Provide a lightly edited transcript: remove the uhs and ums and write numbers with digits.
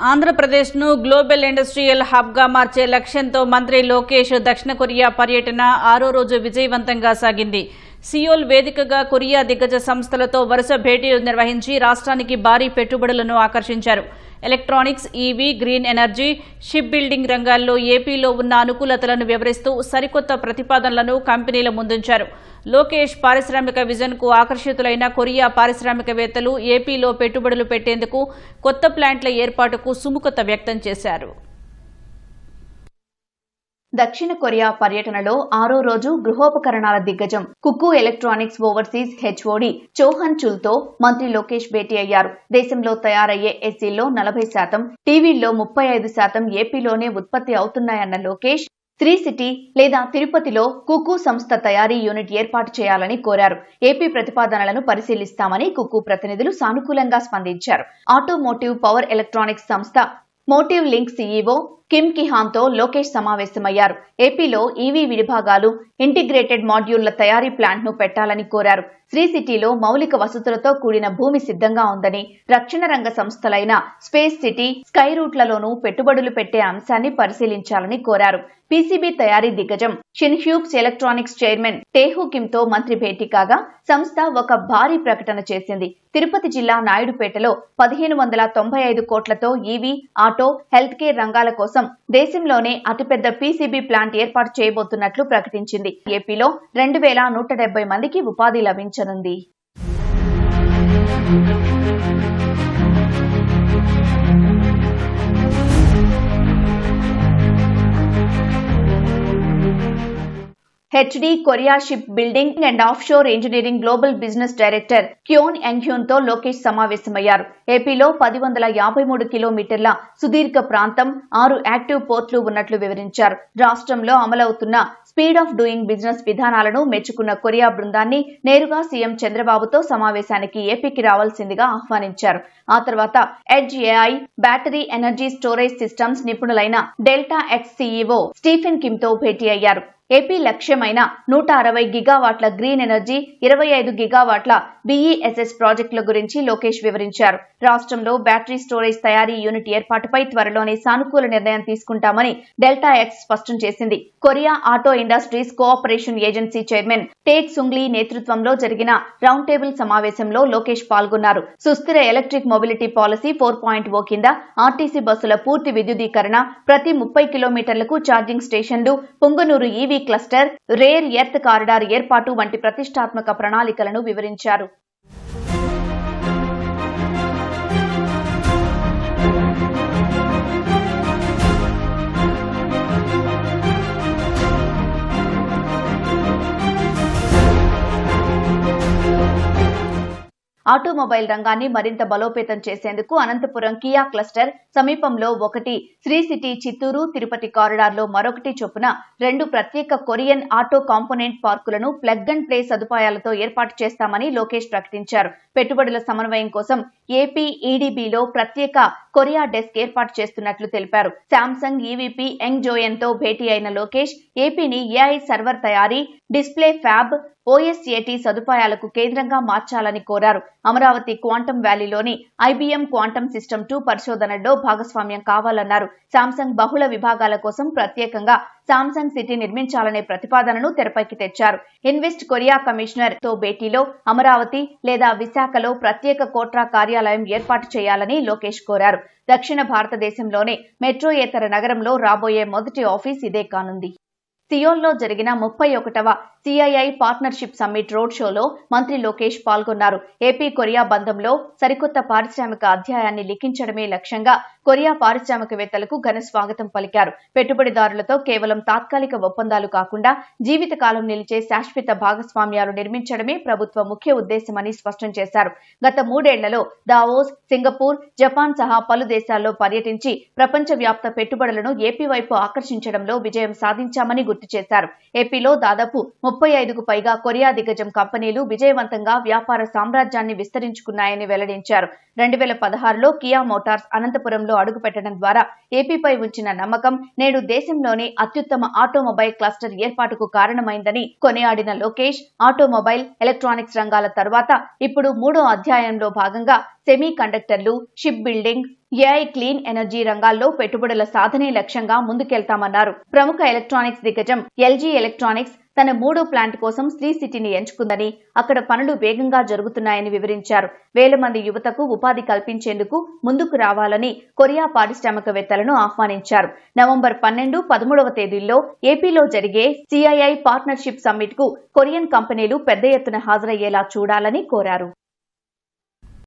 ఆంధ్రప్రదేశ్ను global industrial హబ్గా మార్చే లక్ష్యంతో మంత్రి లోకేష్ దక్షిణ కొరియా పర్యటన 6వ రోజు విజయవంతంగా సాగింది. సియోల్ వేదికగా కొరియా దిగ్గజ సంస్థలతో వరుస భేటీలు నిర్వహించి రాష్ట్రానికి భారీ పెట్టుబడులను ఆకర్షించారు. Electronics, EV, green energy, ship building రంగాల్లో ఏపీలో ఉన్న అనుకూలతలను వివరిస్తూ సరికొత్త ప్రతిపాదనలను కంపెనీల ముందుంచారు. లోకేష్ పారిశ్రామిక విజన్కు ఆకర్షితులైన కొరియా పారిశ్రామికవేత్తలు ఏపీలో పెట్టుబడులు పెట్టేందుకు కొత్త ప్లాంట్ల ఏర్పాటుకు సుముఖత వ్యక్తం చేశారు. దక్షిణ కొరియా పర్యటనలో 6వ రోజు గృహోపకరణాల దిగ్గజం కుకు ఎలక్ట్రానిక్స్ ఓవర్సీస్ హెచ్ఓడి చోహన్ చుల్తో మంత్రి లోకేష్ భేటీ అయ్యారు. దేశంలో తయారయ్యే ఏసీల్లో 40%, టీవీల్లో 35% ఏపీలోనే ఉత్పత్తి అవుతున్నాయన్న లోకేష్ శ్రీ సిటీ లేదా తిరుపతిలో కుకు సంస్థ తయారీ యూనిట్ ఏర్పాటు చేయాలని కోరారు. ఏపీ ప్రతిపాదనలను పరిశీలిస్తామని కుకు ప్రతినిధులు సానుకూలంగా స్పందించారు. ఆటోమోటివ్ పవర్ ఎలక్ట్రానిక్స్ సంస్థ మోటివ్ లింక్ సీఈఓ కిమ్ కిహాన్తో లోకేష్ సమావేశమయ్యారు. ఏపీలో ఈవీ విడిభాగాలు, ఇంటిగ్రేటెడ్ మాడ్యూళ్ల తయారీ ప్లాంట్ను పెట్టాలని కోరారు. శ్రీ సిటీలో మౌలిక వసతులతో కూడిన భూమి సిద్ధంగా ఉందని, రక్షణ రంగ సంస్థలైన స్పేస్ సిటీ, స్కై రూట్లలోనూ పెట్టుబడులు పెట్టే అంశాన్ని పరిశీలించాలని కోరారు. పీసీబీ తయారీ దిగ్గజం షిన్హ్యూబ్స్ ఎలక్ట్రానిక్స్ చైర్మన్ టేహు కిమ్తో మంత్రి భేటీ కాగా సంస్థ ఒక భారీ ప్రకటన చేసింది. తిరుపతి జిల్లా నాయుడుపేటలో 1595 కోట్లతో ఈవీ, ఆటో, హెల్త్ కేర్ రంగాల కోసం దేశంలోనే అతిపెద్ద పీసీబీ ప్లాంట్ ఏర్పాటు చేయబోతున్నట్లు ప్రకటించింది. ఏపీలో 2170 మందికి ఉపాధి లభించనుంది. HD Korea ship building and offshore engineering global business director Kyon యంగ్హ్యూన్ తో లోకేష్ సమావేశమయ్యారు. ఏపీలో 1053 కిలోమీటర్ల సుదీర్ఘ ప్రాంతం, 6 యాక్టివ్ పోర్ట్లు ఉన్నట్లు వివరించారు. రాష్ట్రంలో అమలవుతున్న స్పీడ్ ఆఫ్ డూయింగ్ బిజినెస్ విధానాలను మెచ్చుకున్న కొరియా బృందాన్ని నేరుగా సీఎం చంద్రబాబుతో సమావేశానికి ఏపీకి రావాల్సిందిగా ఆహ్వానించారు. ఆ తర్వాత edge AI, battery energy storage systems నిపుణులైన Delta X CEO Stephen Kim తో భేటీ అయ్యారు. ఏపీ లక్ష్యమైన 160 గిగావాట్ల గ్రీన్ ఎనర్జీ, 25 గిగావాట్ల బీఈఎస్ఎస్ ప్రాజెక్టుల గురించి లోకేష్ వివరించారు. రాష్ట్రంలో బ్యాటరీ స్టోరేజ్ తయారీ యూనిట్ ఏర్పాటుపై త్వరలోనే సానుకూల నిర్ణయం తీసుకుంటామని డెల్టా ఎక్స్ స్పష్టం చేసింది. Korea auto industries cooperation agency chairman టేక్ సుంగ్లీ నేతృత్వంలో జరిగిన రౌండ్ టేబుల్ సమావేశంలో లోకేష్ పాల్గొన్నారు. సుస్థిర ఎలక్ట్రిక్ మొబిలిటీ పాలసీ 4.0 కింద ఆర్టీసీ బస్సుల పూర్తి విద్యుదీకరణ, ప్రతి 30 కిలోమీటర్లకు ఛార్జింగ్ స్టేషన్లు, Punganur EV cluster, rare earth corridor ఏర్పాటు వంటి ప్రతిష్టాత్మక ప్రణాళికలను వివరించారు. ఆటోమొబైల్ రంగాన్ని మరింత బలోపేతం చేసేందుకు అనంతపురం కియా క్లస్టర్ సమీపంలో ఒకటి, శ్రీ సిటీ చిత్తూరు తిరుపతి కారిడార్లో మరొకటి చొప్పున 2 ప్రత్యేక కొరియన్ ఆటో కాంపోనెంట్ పార్కులను ప్లగ్ అండ్ ప్లే సదుపాయాలతో ఏర్పాటు చేస్తామని లోకేష్ ప్రకటించారు. పెట్టుబడుల సమన్వయం కోసం ఏపీ ఈడీబీలో ప్రత్యేక కొరియా డెస్క్ ఏర్పాటు చేస్తున్నట్లు తెలిపారు. శాంసంగ్ ఈవీపీ యంగ్ జోయన్ తో భేటీ అయిన లోకేష్ ఏపీని ఏఐ సర్వర్ తయారీ, డిస్ప్లే ఫ్యాబ్, ఓఎస్ఏటీ సదుపాయాలకు కేంద్రంగా మార్చాలని కోరారు. అమరావతి క్వాంటమ్ వ్యాలీలోని ఐబీఎం క్వాంటమ్ సిస్టమ్ 2 పరిశోధనల్లో భాగస్వామ్యం కావాలన్నారు. శాంసంగ్ బహుళ విభాగాల కోసం ప్రత్యేకంగా శాంసంగ్ సిటీ నిర్మించాలనే ప్రతిపాదనను తెరపైకి తెచ్చారు. ఇన్వెస్ట్ కొరియా కమిషనర్ తో భేటీలో అమరావతి లేదా విశాఖలో ప్రత్యేక కోట్రా కార్యాలయం ఏర్పాటు చేయాలని లోకేష్ కోరారు. దక్షిణ భారతదేశంలోనే మెట్రోయేతర నగరంలో రాబోయే మొదటి ఆఫీస్ ఇదే కానుంది. సియోల్లో జరిగిన 31వ సిఐఐ పార్ట్నర్షిప్ సమ్మిట్ రోడ్ షోలో మంత్రి లోకేష్ పాల్గొన్నారు. ఏపీ కొరియా బంధంలో సరికొత్త పారిశ్రామిక అధ్యాయాన్ని లిఖించడమే లక్ష్యంగా కొరియా పారిశ్రామికవేత్తలకు ఘన స్వాగతం పలికారు. పెట్టుబడిదారులతో కేవలం తాత్కాలిక ఒప్పందాలు కాకుండా జీవితకాలం నిలిచే శాశ్వత భాగస్వామ్యాలు నిర్మించడమే ప్రభుత్వ ముఖ్య ఉద్దేశమని స్పష్టం చేశారు. గత 3 ఏళ్లలో దావోస్, సింగపూర్, జపాన్ సహా పలు దేశాల్లో పర్యటించి ప్రపంచవ్యాప్త పెట్టుబడులను ఏపీ వైపు ఆకర్షించడంలో విజయం సాధించామని గుర్తు చేశారు. ఏపీలో దాదాపు 35కు పైగా కొరియా దిగ్గజం కంపెనీలు విజయవంతంగా వ్యాపార సామ్రాజ్యాన్ని విస్తరించుకున్నాయని వెల్లడించారు. 2016లో కియా మోటార్స్ అనంతపురంలో అడుగుపెట్టడం ద్వారా ఏపీపై ఉంచిన నమ్మకం నేడు దేశంలోనే అత్యుత్తమ ఆటోమొబైల్ క్లస్టర్ ఏర్పాటుకు కారణమైందని కొనియాడిన లోకేష్, ఆటోమొబైల్, ఎలక్ట్రానిక్స్ రంగాల తర్వాత ఇప్పుడు 3వ అధ్యాయంలో భాగంగా సెమీ కండక్టర్లు, ship building, AI, clean energy రంగాల్లో పెట్టుబడుల సాధనే లక్ష్యంగా ముందుకెళ్తామన్నారు. ప్రముఖ ఎలక్ట్రానిక్స్ దిగ్గజం ఎల్జీ ఎలక్ట్రానిక్స్ తన 3వ ప్లాంట్ కోసం శ్రీ సిటీని ఎంచుకుందని, అక్కడ పనులు వేగంగా జరుగుతున్నాయని వివరించారు. వేల మంది యువతకు ఉపాధి కల్పించేందుకు ముందుకు రావాలని కొరియా పారిశ్రామికవేత్తలను ఆహ్వానించారు. నవంబర్ 12, 13వ తేదీల్లో ఏపీలో జరిగే CII పార్ట్నర్షిప్ సమ్మిట్ కు కొరియన్ కంపెనీలు పెద్ద ఎత్తున హాజరయ్యేలా చూడాలని కోరారు.